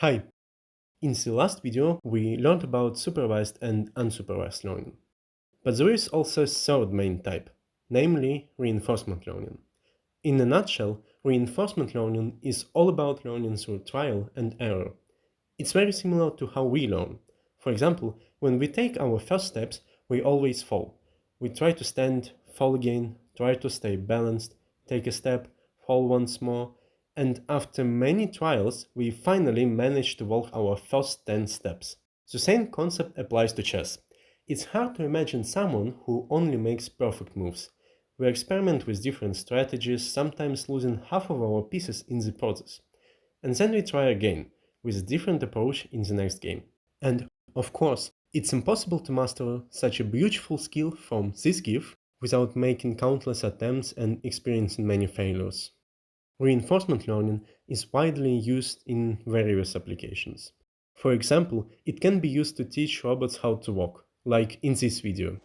Hi, in the last video we learned about supervised and unsupervised learning. But there is also a third main type, namely reinforcement learning. In a nutshell, reinforcement learning is all about learning through trial and error. It's very similar to how we learn. For example, when we take our first steps, we always fall. We try to stand, fall again, try to stay balanced, take a step, fall once more, and after many trials, we finally manage to walk our first 10 steps. The same concept applies to chess. It's hard to imagine someone who only makes perfect moves. We experiment with different strategies, sometimes losing half of our pieces in the process. And then we try again, with a different approach in the next game. And, of course, it's impossible to master such a beautiful skill from this gift without making countless attempts and experiencing many failures. Reinforcement learning is widely used in various applications. For example, it can be used to teach robots how to walk, like in this video.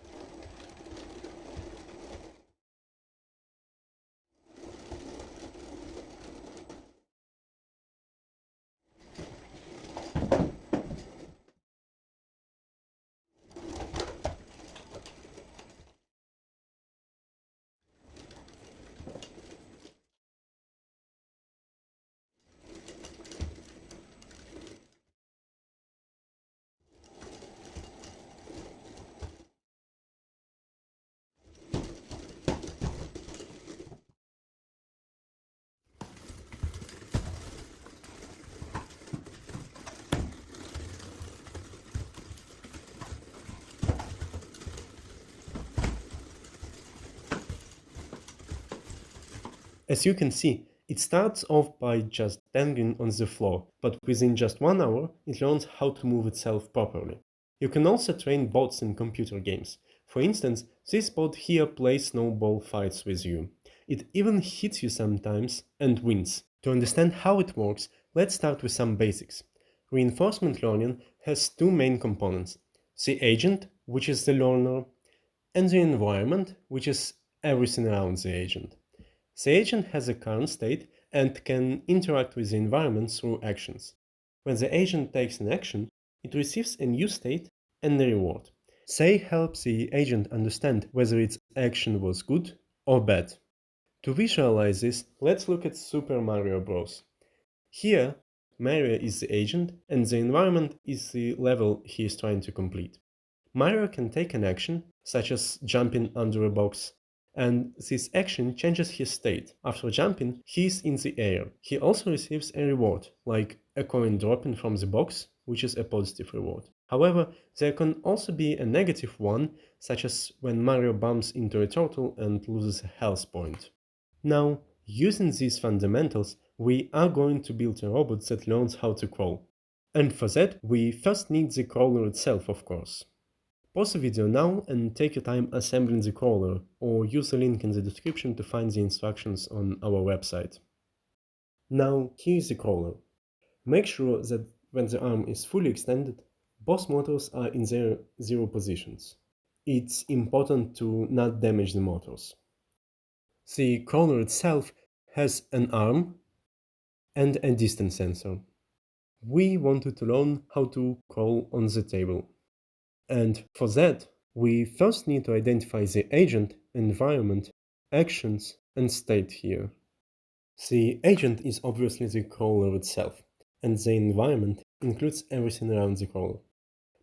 As you can see, it starts off by just dangling on the floor, but within just 1 hour it learns how to move itself properly. You can also train bots in computer games. For instance, this bot here plays snowball fights with you. It even hits you sometimes and wins. To understand how it works, let's start with some basics. Reinforcement learning has two main components: the agent, which is the learner, and the environment, which is everything around the agent. The agent has a current state and can interact with the environment through actions. When the agent takes an action, it receives a new state and a reward. Say helps the agent understand whether its action was good or bad. To visualize this, let's look at Super Mario Bros. Here, Mario is the agent and the environment is the level he is trying to complete. Mario can take an action, such as jumping under a box, and this action changes his state. After jumping, he is in the air. He also receives a reward, like a coin dropping from the box, which is a positive reward. However, there can also be a negative one, such as when Mario bumps into a turtle and loses a health point. Now, using these fundamentals, we are going to build a robot that learns how to crawl. And for that, we first need the crawler itself, of course. Pause the video now and take your time assembling the crawler, or use the link in the description to find the instructions on our website. Now, here is the crawler. Make sure that when the arm is fully extended, both motors are in their zero positions. It's important to not damage the motors. The crawler itself has an arm and a distance sensor. We wanted to learn how to crawl on the table. And for that, we first need to identify the agent, environment, actions, and state here. The agent is obviously the crawler itself, and the environment includes everything around the crawler.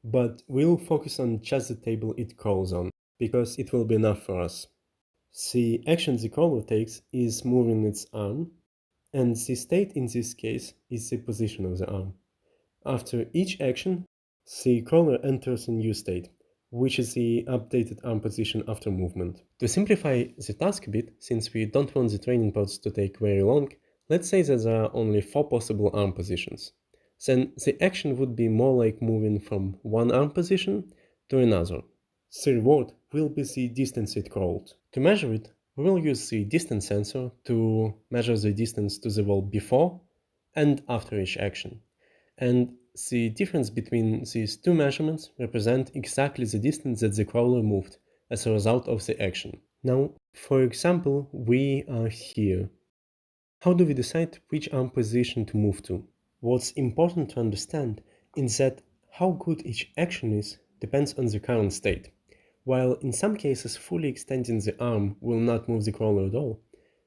But we'll focus on just the table it crawls on, because it will be enough for us. The action the crawler takes is moving its arm, and the state in this case is the position of the arm. After each action, the crawler enters a new state, which is the updated arm position after movement. To simplify the task a bit, since we don't want the training pods to take very long, let's say that there are only 4 possible arm positions. Then the action would be more like moving from one arm position to another. The reward will be the distance it crawled. To measure it, we will use the distance sensor to measure the distance to the wall before and after each action. And the difference between these two measurements represent exactly the distance that the crawler moved as a result of the action. Now, for example, we are here. How do we decide which arm position to move to? What's important to understand is that how good each action is depends on the current state. While in some cases fully extending the arm will not move the crawler at all,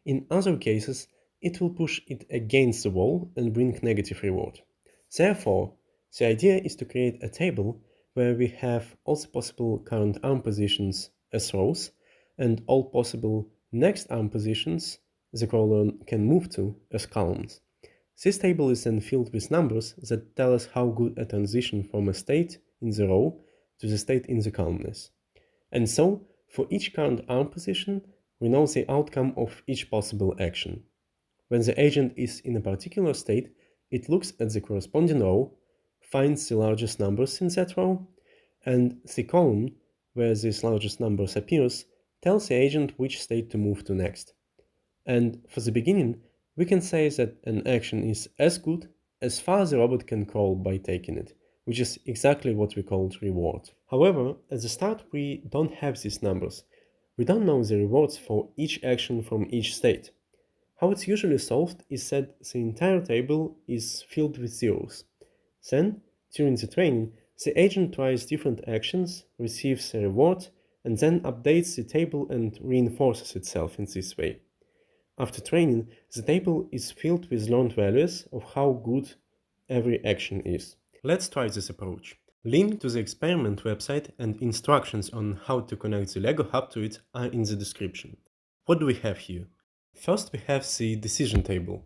in other cases it will push it against the wall and bring negative reward. Therefore, the idea is to create a table where we have all the possible current arm positions as rows and all possible next arm positions the crawler can move to as columns. This table is then filled with numbers that tell us how good a transition from a state in the row to the state in the column is. And so, for each current arm position, we know the outcome of each possible action. When the agent is in a particular state, it looks at the corresponding row, finds the largest numbers in that row, and the column where this largest numbers appears tells the agent which state to move to next. And for the beginning, we can say that an action is as good as far as the robot can crawl by taking it, which is exactly what we call reward. However, at the start we don't have these numbers. We don't know the rewards for each action from each state. How it's usually solved is that the entire table is filled with zeros. Then, during the training, the agent tries different actions, receives a reward, and then updates the table and reinforces itself in this way. After training, the table is filled with learned values of how good every action is. Let's try this approach. Link to the experiment website and instructions on how to connect the Lego hub to it are in the description. What do we have here? First we have the decision table.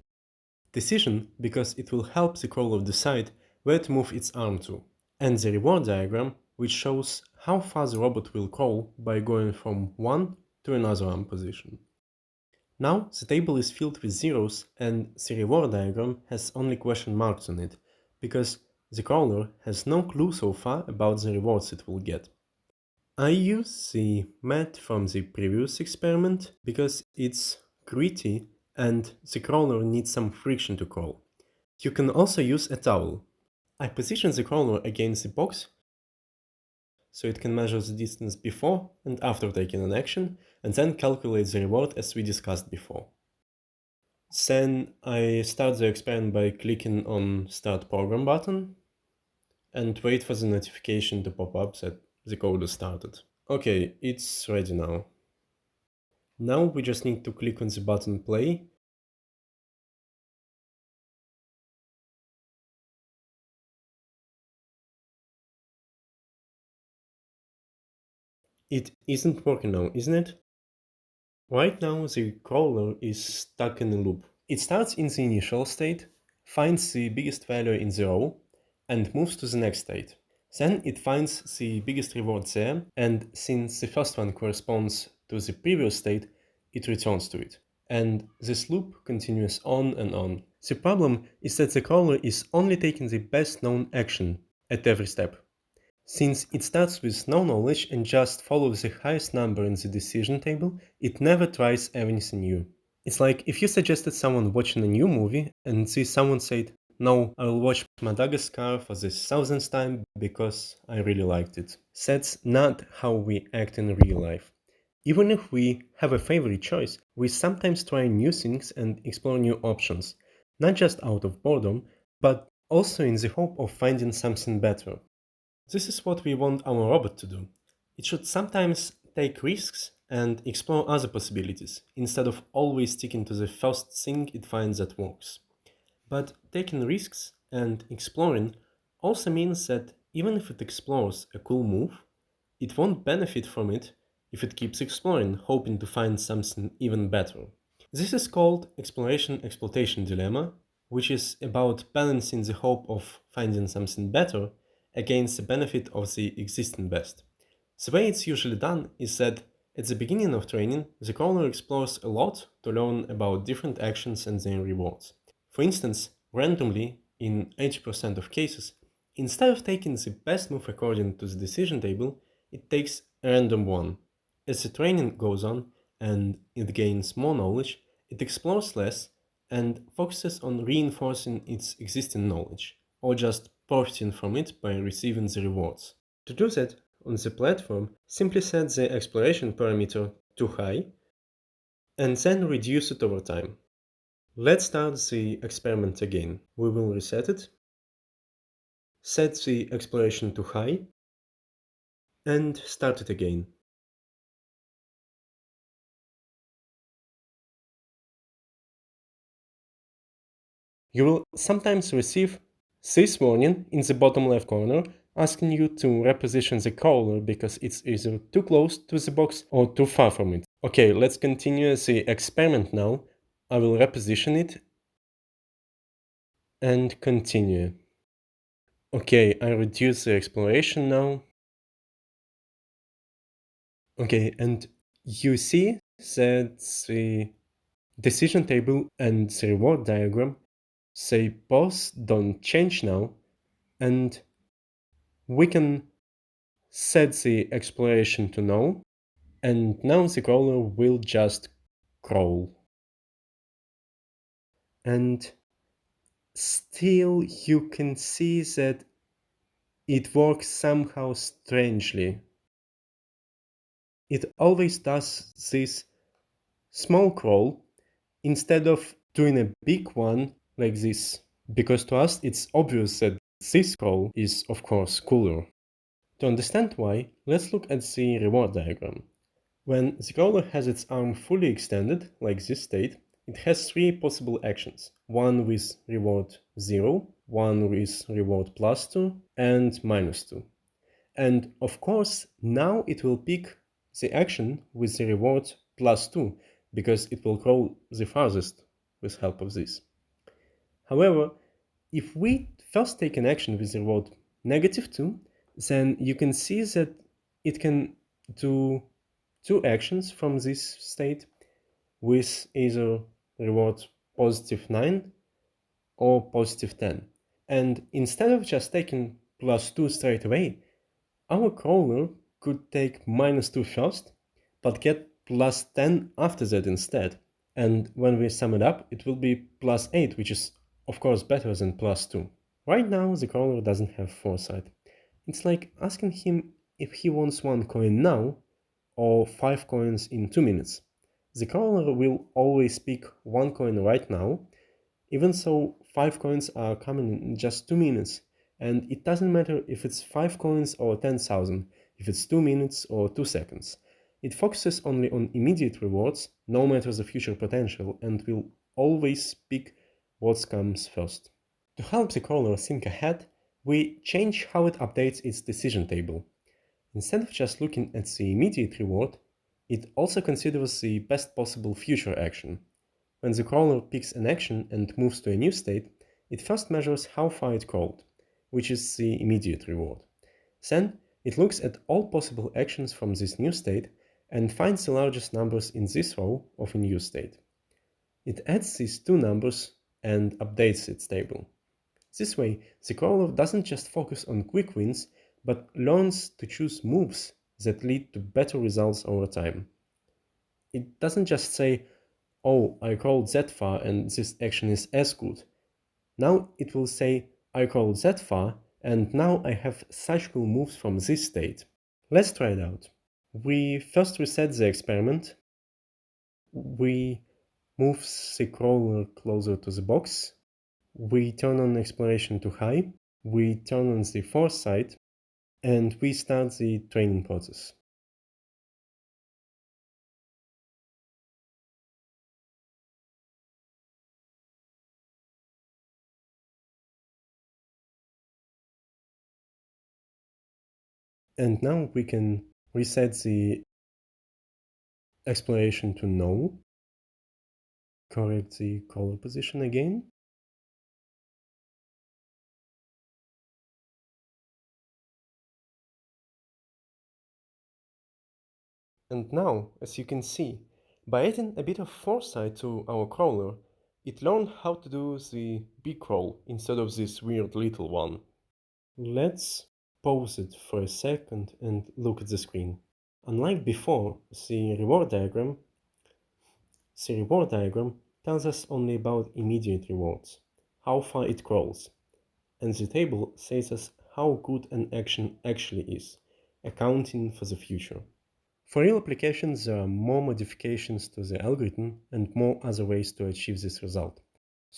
Decision because it will help the crawler decide where to move its arm to. And the reward diagram, which shows how far the robot will crawl by going from one to another arm position. Now the table is filled with zeros and the reward diagram has only question marks on it, because the crawler has no clue so far about the rewards it will get. I use the mat from the previous experiment because it's gritty and the crawler needs some friction to crawl. You can also use a towel. I position the crawler against the box so it can measure the distance before and after taking an action, and then calculate the reward as we discussed before. Then I start the experiment by clicking on Start Program button and wait for the notification to pop up that the code is started. Okay, it's ready now. Now we just need to click on the button Play. It isn't working now, isn't it? Right now the crawler is stuck in a loop. It starts in the initial state, finds the biggest value in the row, and moves to the next state. Then it finds the biggest reward there, and since the first one corresponds to the previous state, it returns to it. And this loop continues on and on. The problem is that the crawler is only taking the best known action at every step. Since it starts with no knowledge and just follows the highest number in the decision table, it never tries anything new. It's like if you suggested someone watching a new movie and someone said, "No, I'll watch Madagascar for the thousandth time because I really liked it." That's not how we act in real life. Even if we have a favorite choice, we sometimes try new things and explore new options, not just out of boredom, but also in the hope of finding something better. This is what we want our robot to do. It should sometimes take risks and explore other possibilities, instead of always sticking to the first thing it finds that works. But taking risks and exploring also means that even if it explores a cool move, it won't benefit from it if it keeps exploring, hoping to find something even better. This is called exploration-exploitation dilemma, which is about balancing the hope of finding something better against the benefit of the existing best. The way it's usually done is that at the beginning of training, the crawler explores a lot to learn about different actions and their rewards. For instance, randomly, in 80% of cases, instead of taking the best move according to the decision table, it takes a random one. As the training goes on and it gains more knowledge, it explores less and focuses on reinforcing its existing knowledge, or just profiting from it by receiving the rewards. To do that, on the platform, simply set the exploration parameter to high and then reduce it over time. Let's start the experiment again. We will reset it, set the exploration to high, and start it again. You will sometimes receive this warning in the bottom left corner asking you to reposition the crawler because it's either too close to the box or too far from it. Okay, let's continue the experiment now. I will reposition it and continue. Okay, I reduce the exploration now. Okay, and you see that the decision table and the reward diagram say both don't change now, and we can set the exploration to no, and now the crawler will just crawl. And still you can see that it works somehow strangely. It always does this small crawl instead of doing a big one like this, because to us it's obvious that this crawl is of course cooler. To understand why, let's look at the reward diagram. When the crawler has its arm fully extended, like this state, it has three possible actions. One with reward 0, one with reward plus 2, and minus 2. And of course, now it will pick the action with the reward plus 2, because it will crawl the farthest with help of this. However, if we first take an action with the reward negative 2, then you can see that it can do two actions from this state with either reward positive 9 or positive 10. And instead of just taking plus 2 straight away, our crawler could take minus 2 first, but get plus 10 after that instead. And when we sum it up, it will be plus 8, which is of course better than plus 2. Right now, the crawler doesn't have foresight. It's like asking him if he wants one coin now or 5 coins in 2 minutes. The crawler will always pick one coin right now, even though 5 coins are coming in just 2 minutes. And it doesn't matter if it's 5 coins or 10,000, if it's 2 minutes or 2 seconds. It focuses only on immediate rewards, no matter the future potential, and will always pick what comes first. To help the crawler think ahead, we change how it updates its decision table. Instead of just looking at the immediate reward, it also considers the best possible future action. When the crawler picks an action and moves to a new state, it first measures how far it crawled, which is the immediate reward. Then, it looks at all possible actions from this new state and finds the largest numbers in this row of a new state. It adds these two numbers and updates its table. This way, the crawler doesn't just focus on quick wins, but learns to choose moves that lead to better results over time. It doesn't just say, oh, I crawled that far and this action is as good. Now it will say, I crawled that far and now I have such cool moves from this state. Let's try it out. We first reset the experiment. We move the crawler closer to the box. We turn on exploration to high. We turn on the foresight and we start the training process. And now we can reset the exploration to no, correct the color position again, and now, as you can see, by adding a bit of foresight to our crawler, it learned how to do the big crawl instead of this weird little one. Let's pause it for a second and look at the screen. Unlike before, the reward diagram tells us only about immediate rewards, how far it crawls, and the table says us how good an action actually is, accounting for the future. For real applications, there are more modifications to the algorithm and more other ways to achieve this result.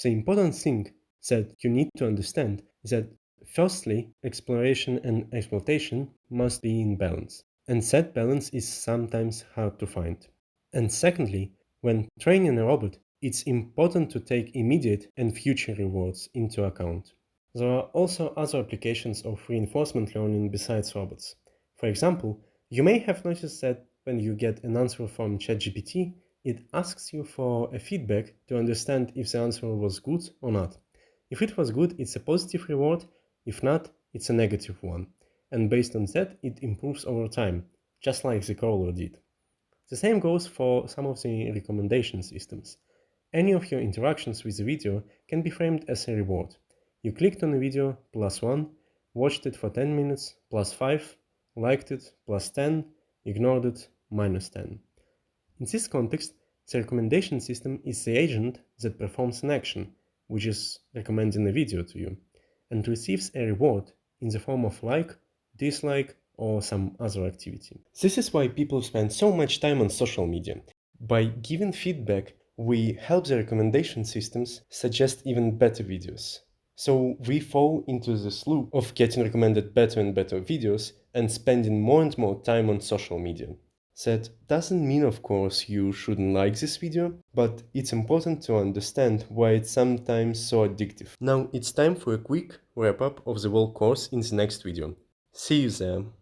The important thing that you need to understand is that firstly, exploration and exploitation must be in balance, and that balance is sometimes hard to find. And secondly, when training a robot, it's important to take immediate and future rewards into account. There are also other applications of reinforcement learning besides robots. For example, you may have noticed that when you get an answer from ChatGPT, it asks you for a feedback to understand if the answer was good or not. If it was good, it's a positive reward. If not, it's a negative one. And based on that, it improves over time, just like the crawler did. The same goes for some of the recommendation systems. Any of your interactions with the video can be framed as a reward. You clicked on a video +1, watched it for 10 minutes +5, liked it +10, ignored it -10. In this context, the recommendation system is the agent that performs an action, which is recommending a video to you, and receives a reward in the form of like, dislike, or some other activity. This is why people spend so much time on social media. By giving feedback, we help the recommendation systems suggest even better videos. So we fall into this loop of getting recommended better and better videos and spending more and more time on social media. That doesn't mean, of course, you shouldn't like this video, but it's important to understand why it's sometimes so addictive. Now it's time for a quick wrap up of the whole course in the next video. See you there!